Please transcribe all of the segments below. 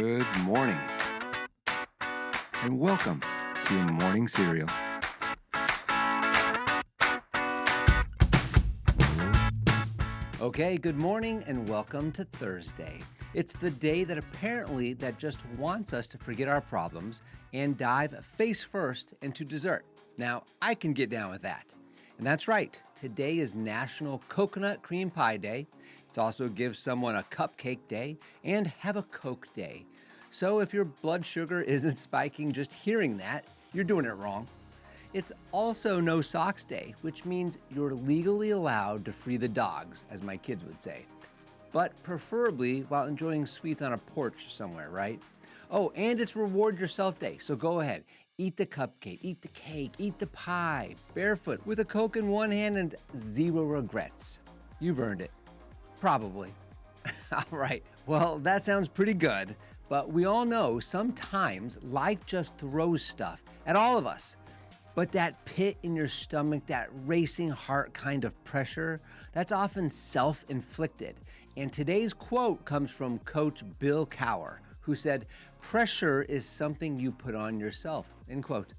Good morning, and welcome to Morning Cereal. Okay, good morning and welcome to Thursday. It's the day that just wants us to forget our problems and dive face first into dessert. Now, I can get down with that. And that's right, today is National Coconut Cream Pie Day. It also gives someone a cupcake day and have a Coke day. So if your blood sugar isn't spiking just hearing that, you're doing it wrong. It's also No Socks Day, which means you're legally allowed to free the dogs, as my kids would say. But preferably while enjoying sweets on a porch somewhere, right? Oh, and it's Reward Yourself Day, so go ahead. Eat the cupcake, eat the cake, eat the pie, barefoot, with a Coke in one hand and zero regrets. You've earned it. Probably. All right, well, that sounds pretty good, but we all know sometimes life just throws stuff at all of us. But that pit in your stomach, that racing heart kind of pressure, that's often self-inflicted. And today's quote comes from Coach Bill Cowher, who said, "Pressure is something you put on yourself," end quote.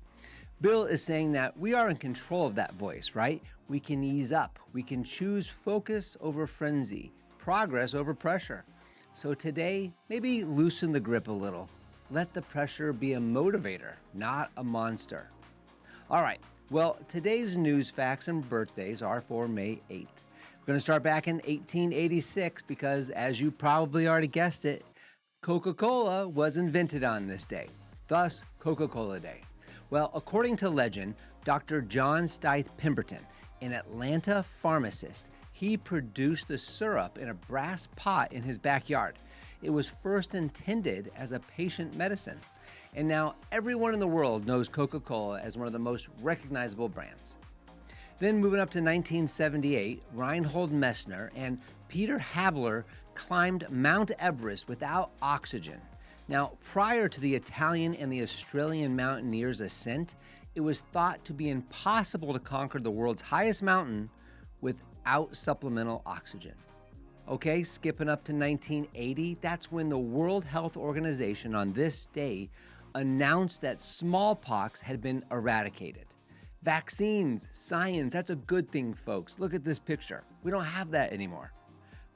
Bill is saying that we are in control of that voice, right? We can ease up. We can choose focus over frenzy, progress over pressure. So today, maybe loosen the grip a little. Let the pressure be a motivator, not a monster. All right, well, today's news facts and birthdays are for May 8th. We're going to start back in 1886 because, as you probably already guessed it, Coca-Cola was invented on this day, thus Coca-Cola Day. Well, according to legend, Dr. John Stith Pemberton, an Atlanta pharmacist, he produced the syrup in a brass pot in his backyard. It was first intended as a patient medicine. And now everyone in the world knows Coca-Cola as one of the most recognizable brands. Then moving up to 1978, Reinhold Messner and Peter Habler climbed Mount Everest without oxygen. Now, prior to the Italian and the Australian mountaineers' ascent, it was thought to be impossible to conquer the world's highest mountain without supplemental oxygen. Okay, skipping up to 1980, that's when the World Health Organization on this day announced that smallpox had been eradicated. Vaccines, science, that's a good thing, folks. Look at this picture. We don't have that anymore.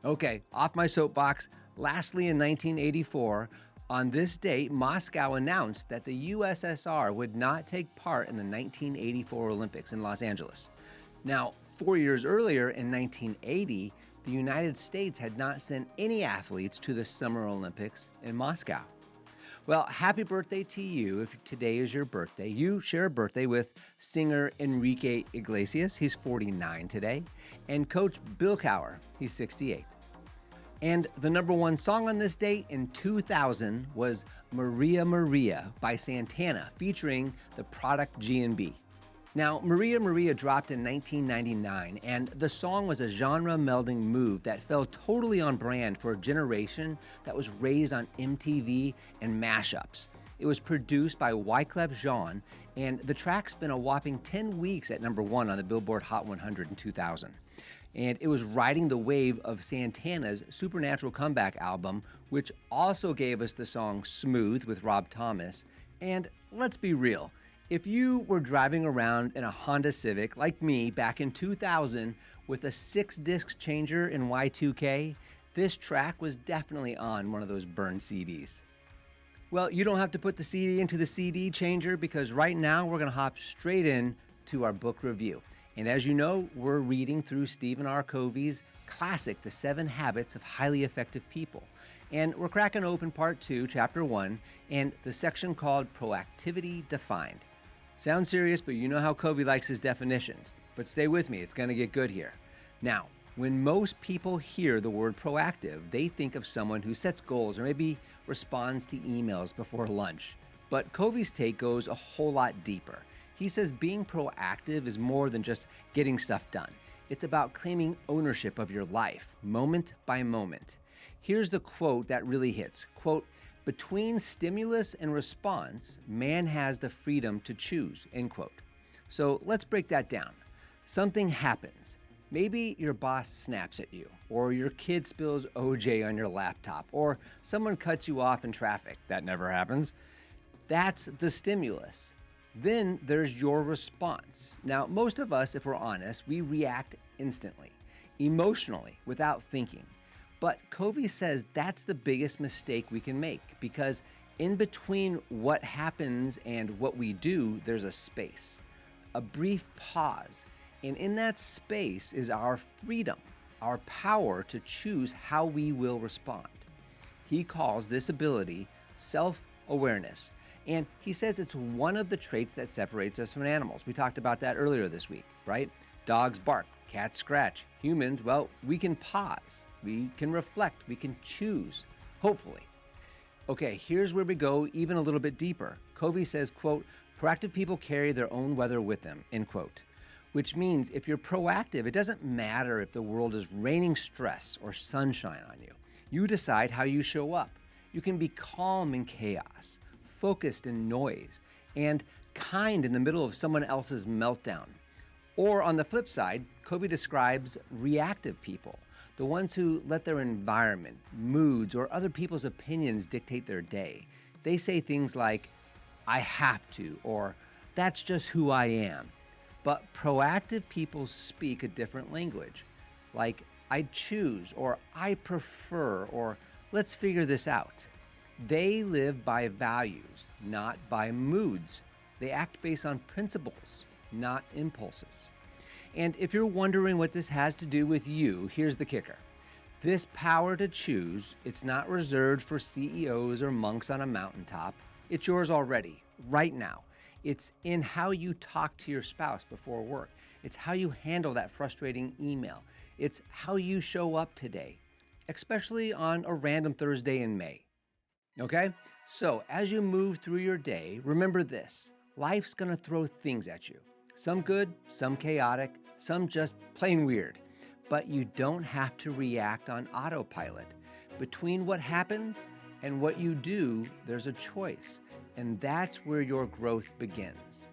Okay, off my soapbox. Lastly, in 1984, on this date, Moscow announced that the USSR would not take part in the 1984 Olympics in Los Angeles. Now, 4 years earlier, in 1980, the United States had not sent any athletes to the Summer Olympics in Moscow. Well, happy birthday to you if today is your birthday. You share a birthday with singer Enrique Iglesias, he's 49 today, and Coach Bill Cowher, he's 68. And the number one song on this day in 2000 was Maria Maria by Santana, featuring the product G&B. Now, Maria Maria dropped in 1999, and the song was a genre-melding move that fell totally on brand for a generation that was raised on MTV and mashups. It was produced by Wyclef Jean, and the track spent a whopping 10 weeks at number one on the Billboard Hot 100 in 2000. And it was riding the wave of Santana's Supernatural Comeback album, which also gave us the song Smooth with Rob Thomas. And let's be real, if you were driving around in a Honda Civic like me back in 2000 with a 6-disc changer in Y2K, this track was definitely on one of those burned CDs. Well, you don't have to put the CD into the CD changer because right now we're going to hop straight in to our book review. And as you know, we're reading through Stephen R. Covey's classic, The 7 Habits of Highly Effective People. And we're cracking open part 2, chapter 1, and the section called Proactivity Defined. Sounds serious, but you know how Covey likes his definitions. But stay with me, it's going to get good here. Now, when most people hear the word proactive, they think of someone who sets goals or maybe responds to emails before lunch. But Covey's take goes a whole lot deeper. He says being proactive is more than just getting stuff done. It's about claiming ownership of your life, moment by moment. Here's the quote that really hits. Quote, "Between stimulus and response, man has the freedom to choose," end quote. So let's break that down. Something happens. Maybe your boss snaps at you, or your kid spills OJ on your laptop, or someone cuts you off in traffic. That never happens. That's the stimulus. Then there's your response. Now, most of us, if we're honest, we react instantly, emotionally, without thinking. But Covey says that's the biggest mistake we can make, because in between what happens and what we do, there's a space, a brief pause. And in that space is our freedom, our power to choose how we will respond. He calls this ability self-awareness. And he says it's one of the traits that separates us from animals. We talked about that earlier this week, right? Dogs bark, cats scratch. Humans, well, we can pause, we can reflect, we can choose, hopefully. Okay, here's where we go even a little bit deeper. Covey says, quote, proactive people carry their own weather with them, end quote. Which means if you're proactive, it doesn't matter if the world is raining stress or sunshine on you. You decide how you show up. You can be calm in chaos, focused in noise, and kind in the middle of someone else's meltdown. Or on the flip side, Covey describes reactive people, the ones who let their environment, moods, or other people's opinions dictate their day. They say things like, I have to, or that's just who I am. But proactive people speak a different language, like I choose, or I prefer, or let's figure this out. They live by values, not by moods. They act based on principles, not impulses. And if you're wondering what this has to do with you, here's the kicker. This power to choose, it's not reserved for CEOs or monks on a mountaintop. It's yours already, right now. It's in how you talk to your spouse before work. It's how you handle that frustrating email. It's how you show up today, especially on a random Thursday in May. Okay? So as you move through your day, remember this. Life's gonna throw things at you. Some good, some chaotic, some just plain weird. But you don't have to react on autopilot. Between what happens and what you do, there's a choice. And that's where your growth begins.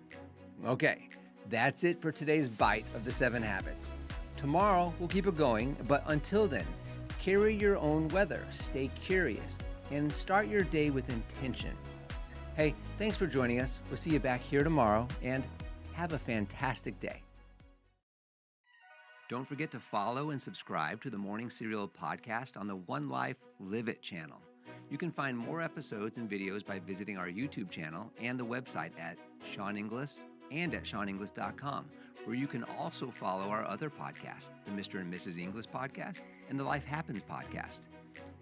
Okay, that's it for today's bite of the 7 habits. Tomorrow, we'll keep it going, but until then, carry your own weather, stay curious, and start your day with intention. Hey, thanks for joining us. We'll see you back here tomorrow, and have a fantastic day. Don't forget to follow and subscribe to the Morning Serial podcast on the One Life Live It channel. You can find more episodes and videos by visiting our YouTube channel and the website at Sean Inglis and at SeanInglis.com, where you can also follow our other podcasts, the Mr. and Mrs. Inglis podcast and the Life Happens podcast.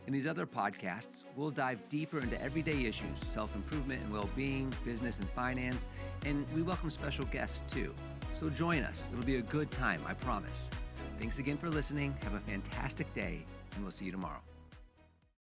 In these other podcasts, we'll dive deeper into everyday issues, self-improvement and well-being, business and finance, and we welcome special guests too. So join us. It'll be a good time, I promise. Thanks again for listening. Have a fantastic day, and we'll see you tomorrow.